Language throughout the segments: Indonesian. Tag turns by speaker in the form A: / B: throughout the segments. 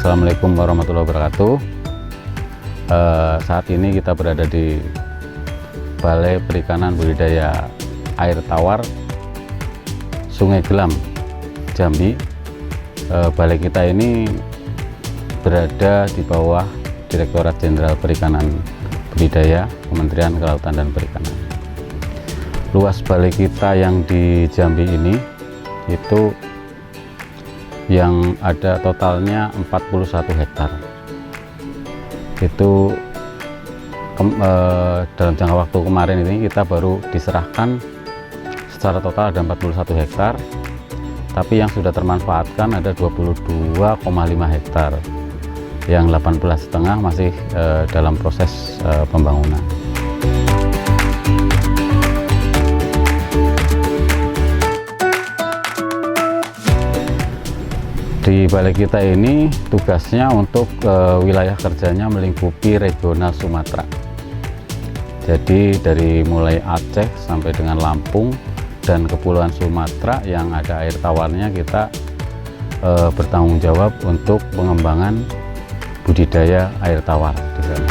A: Assalamualaikum warahmatullahi wabarakatuh. Saat ini kita berada di Balai Perikanan Budidaya Air Tawar Sungai Gelam, Jambi. Balai kita ini berada di bawah Direktorat Jenderal Perikanan Budidaya Kementerian Kelautan dan Perikanan. Luas balai kita yang di Jambi ini itu yang ada totalnya 41 hektar. Itu dalam jangka waktu kemarin ini kita baru diserahkan secara total ada 41 hektar, tapi yang sudah termanfaatkan ada 22,5 hektar, yang 18,5 masih dalam proses pembangunan. Di balai kita ini tugasnya untuk wilayah kerjanya melingkupi regional Sumatera. Jadi dari mulai Aceh sampai dengan Lampung dan Kepulauan Sumatera yang ada air tawarnya, kita bertanggung jawab untuk pengembangan budidaya air tawar di sana.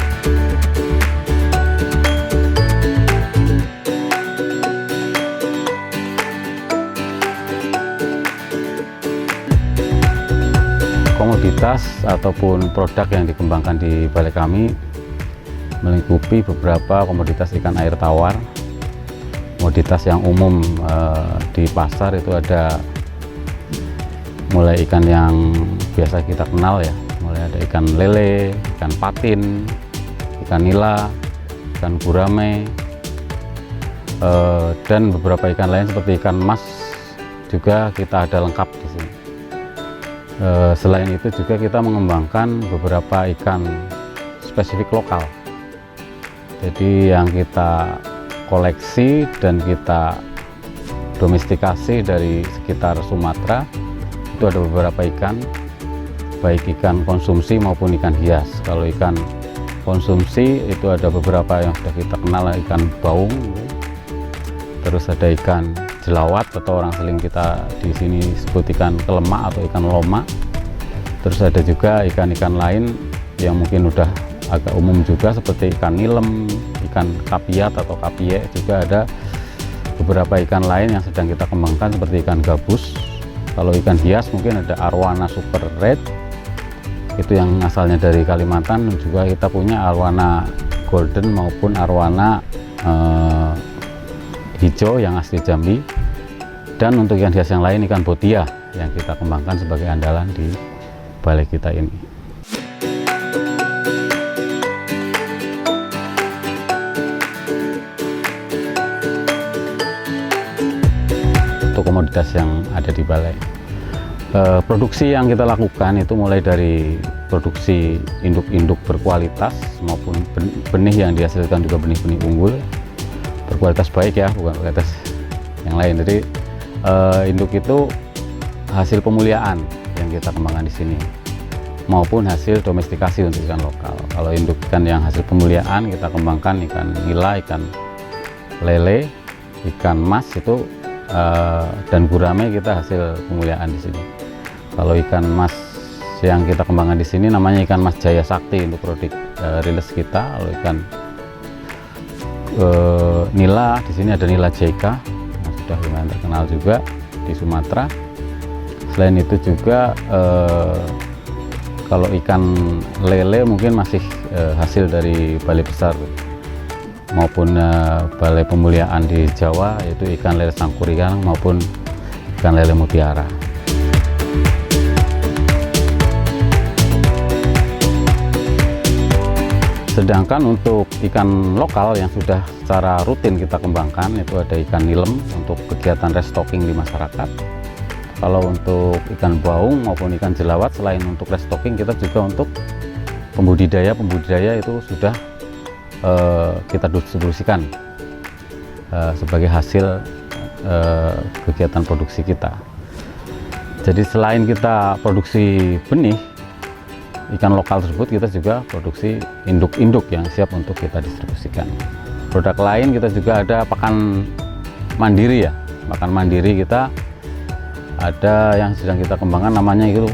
A: Komoditas ataupun produk yang dikembangkan di balai kami melingkupi beberapa komoditas ikan air tawar. Komoditas yang umum di pasar itu ada mulai ikan yang biasa kita kenal ya, mulai ada ikan lele, ikan patin, ikan nila, ikan gurame, dan beberapa ikan lain seperti ikan mas juga kita ada lengkap di sini. Selain itu juga kita mengembangkan beberapa ikan spesifik lokal. Jadi yang kita koleksi dan kita domestikasi dari sekitar Sumatera itu ada beberapa ikan, baik ikan konsumsi maupun ikan hias. Kalau ikan konsumsi itu ada beberapa yang sudah kita kenal, ikan baung, terus ada ikan jelawat atau orang seling kita di sini sebut ikan kelemak atau ikan loma. Terus ada juga ikan-ikan lain yang mungkin udah agak umum juga seperti ikan nilem, ikan kapiat atau kapie. Juga ada beberapa ikan lain yang sedang kita kembangkan seperti ikan gabus. Kalau ikan hias mungkin ada arwana super red, itu yang asalnya dari Kalimantan. Juga kita punya arwana golden maupun arwana hijau yang asli Jambi. Dan untuk ikan hias yang lain ikan botia yang kita kembangkan sebagai andalan di balai kita ini. Untuk komoditas yang ada di balai, produksi yang kita lakukan itu mulai dari produksi induk-induk berkualitas maupun benih yang dihasilkan juga benih-benih unggul berkualitas baik ya, bukan kualitas yang lain. Jadi induk itu hasil pemuliaan yang kita kembangkan di sini maupun hasil domestikasi untuk ikan lokal. Kalau induk ikan yang hasil pemuliaan kita kembangkan ikan nila, ikan lele, ikan mas itu dan gurame kita hasil pemuliaan di sini. Kalau ikan mas yang kita kembangkan di sini namanya ikan mas Jaya Sakti untuk produk rilis kita. Kalau ikan nila di sini ada nila jaika yang sudah lumayan terkenal juga di Sumatera. Selain itu juga kalau ikan lele mungkin masih hasil dari balai besar maupun balai pemuliaan di Jawa, yaitu ikan lele sangkuriang maupun ikan lele mutiara. Sedangkan untuk ikan lokal yang sudah secara rutin kita kembangkan itu ada ikan nilem untuk kegiatan restocking di masyarakat. Kalau untuk ikan baung maupun ikan jelawat, selain untuk restocking, kita juga untuk pembudidaya itu sudah kita distribusikan sebagai hasil kegiatan produksi kita. Jadi selain kita produksi benih ikan lokal tersebut, kita juga produksi induk-induk yang siap untuk kita distribusikan. Produk lain kita juga ada pakan mandiri ya, pakan mandiri kita ada yang sedang kita kembangkan namanya itu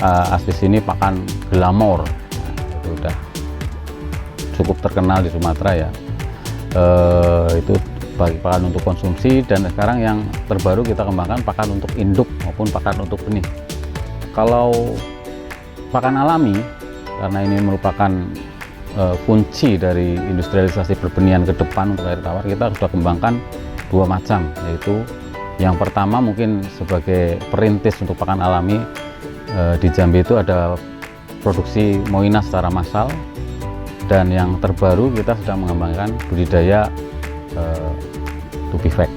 A: asli sini pakan Glamor. Nah, itu udah cukup terkenal di Sumatera ya. Itu bagi pakan untuk konsumsi, dan sekarang yang terbaru kita kembangkan pakan untuk induk maupun pakan untuk benih. Kalau pakan alami, karena ini merupakan kunci dari industrialisasi perbenihan ke depan untuk air tawar, kita sudah kembangkan dua macam, yaitu yang pertama mungkin sebagai perintis untuk pakan alami, di Jambi itu ada produksi moina secara massal, dan yang terbaru kita sedang mengembangkan budidaya tubifek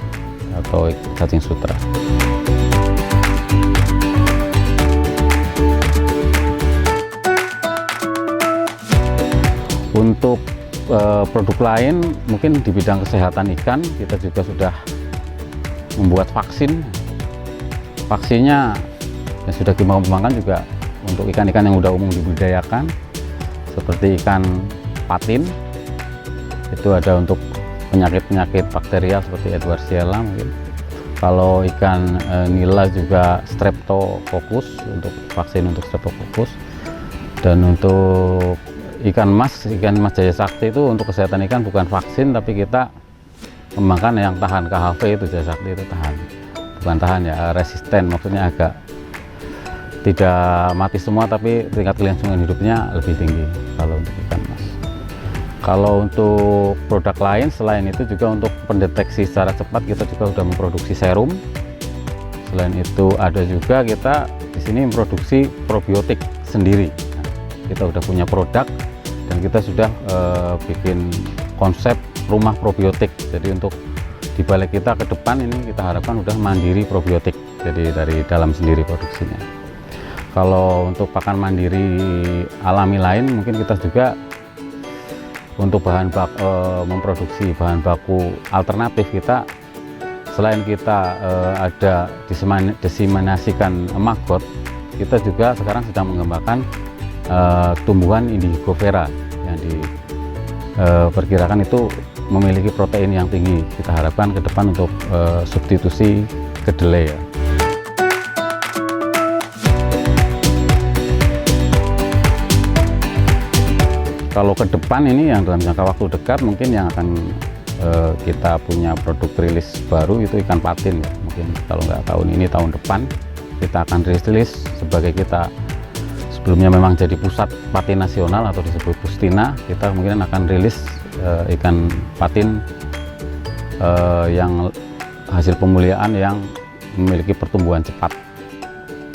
A: atau cacing sutra. Untuk produk lain mungkin di bidang kesehatan ikan, kita juga sudah membuat vaksin. Vaksinnya yang sudah kita kembangkan juga untuk ikan-ikan yang sudah umum dibudidayakan, seperti ikan patin. Itu ada untuk penyakit-penyakit bakterial seperti Edwardiella mungkin. Kalau ikan nila juga Streptococcus, untuk vaksin untuk Streptococcus. Dan untuk ikan mas Jaya Sakti itu untuk kesehatan ikan bukan vaksin, tapi kita kembangkan yang tahan KHV. Itu Jaya Sakti itu tahan, bukan tahan ya, resisten, maksudnya agak tidak mati semua tapi tingkat kelangsungan hidupnya lebih tinggi kalau untuk ikan mas. Kalau untuk produk lain selain itu juga untuk pendeteksi secara cepat, kita juga sudah memproduksi serum. Selain itu ada juga kita di sini memproduksi probiotik sendiri. Nah, kita sudah punya produk dan kita sudah bikin konsep rumah probiotik. Jadi untuk di balik kita ke depan ini kita harapkan sudah mandiri probiotik, jadi dari dalam sendiri produksinya. Kalau untuk pakan mandiri alami lain mungkin kita juga untuk memproduksi bahan baku alternatif. Kita selain kita ada diseminasikan maggot, kita juga sekarang sedang mengembangkan tumbuhan indigofera yang diperkirakan itu memiliki protein yang tinggi. Kita harapkan ke depan untuk substitusi kedelai ya. Kalau ke depan ini yang dalam jangka waktu dekat mungkin yang akan kita punya produk rilis baru itu ikan patin ya. Mungkin kalau nggak tahun ini, tahun depan kita akan rilis sebagai kita sebelumnya memang jadi pusat patin nasional atau disebut Pustina. Kita mungkin akan rilis ikan patin yang hasil pemuliaan yang memiliki pertumbuhan cepat.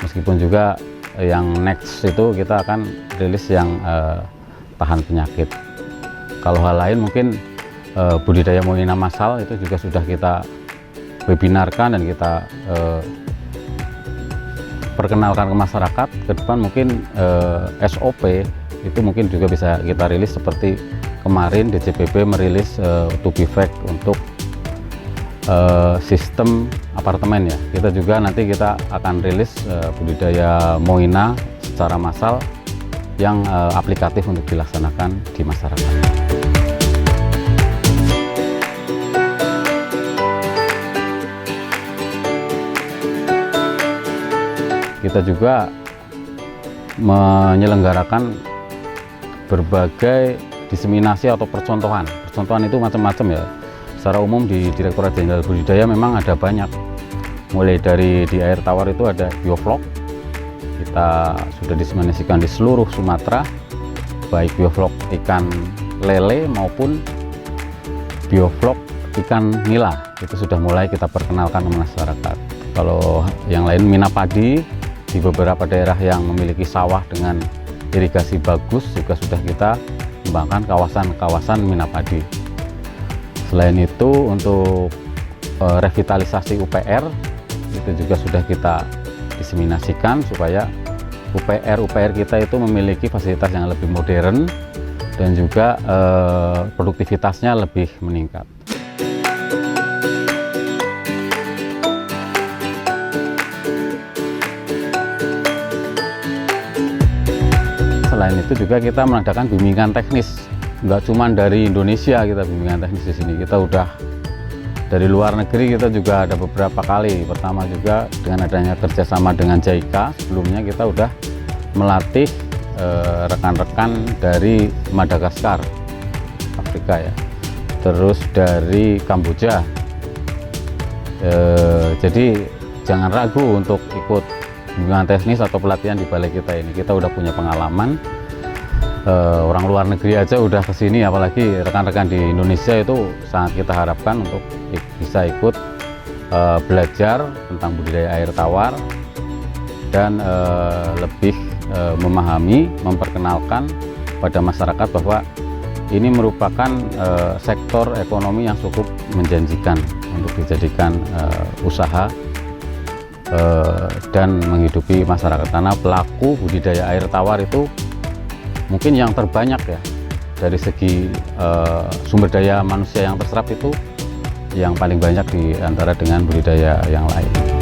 A: Meskipun juga yang next itu kita akan rilis yang tahan penyakit. Kalau hal lain mungkin budidaya moina massal itu juga sudah kita webinarkan dan kita perkenalkan ke masyarakat. Ke depan mungkin SOP itu mungkin juga bisa kita rilis, seperti kemarin DJPB merilis tubifek untuk sistem apartemen ya. Kita juga nanti kita akan rilis budidaya moina secara massal yang aplikatif untuk dilaksanakan di masyarakat. Kita juga menyelenggarakan berbagai diseminasi atau percontohan. Percontohan itu macam-macam ya. Secara umum di Direktorat Jenderal Budidaya memang ada banyak. Mulai dari di air tawar itu ada bioflok. Kita sudah diseminasikan di seluruh Sumatera, baik bioflok ikan lele maupun bioflok ikan nila. Itu sudah mulai kita perkenalkan ke masyarakat. Kalau yang lain mina padi, di beberapa daerah yang memiliki sawah dengan irigasi bagus juga sudah kita kembangkan kawasan-kawasan mina padi. Selain itu untuk revitalisasi UPR itu juga sudah kita diseminasikan supaya UPR kita itu memiliki fasilitas yang lebih modern dan juga produktivitasnya lebih meningkat. Selain itu juga kita mengadakan bimbingan teknis, nggak cuma dari Indonesia kita bimbingan teknis di sini, kita udah dari luar negeri kita juga ada beberapa kali. Pertama juga dengan adanya kerjasama dengan JICA, sebelumnya kita udah melatih rekan-rekan dari Madagaskar, Afrika ya, terus dari Kamboja. Jadi jangan ragu untuk ikut bimbingan teknis atau pelatihan di balai kita ini. Kita udah punya pengalaman, orang luar negeri aja udah kesini, apalagi rekan-rekan di Indonesia itu sangat kita harapkan untuk bisa ikut belajar tentang budidaya air tawar dan lebih memahami, memperkenalkan pada masyarakat bahwa ini merupakan sektor ekonomi yang cukup menjanjikan untuk dijadikan usaha dan menghidupi masyarakat, karena pelaku budidaya air tawar itu mungkin yang terbanyak ya dari segi sumber daya manusia yang terserap, itu yang paling banyak di antara dengan budidaya yang lain.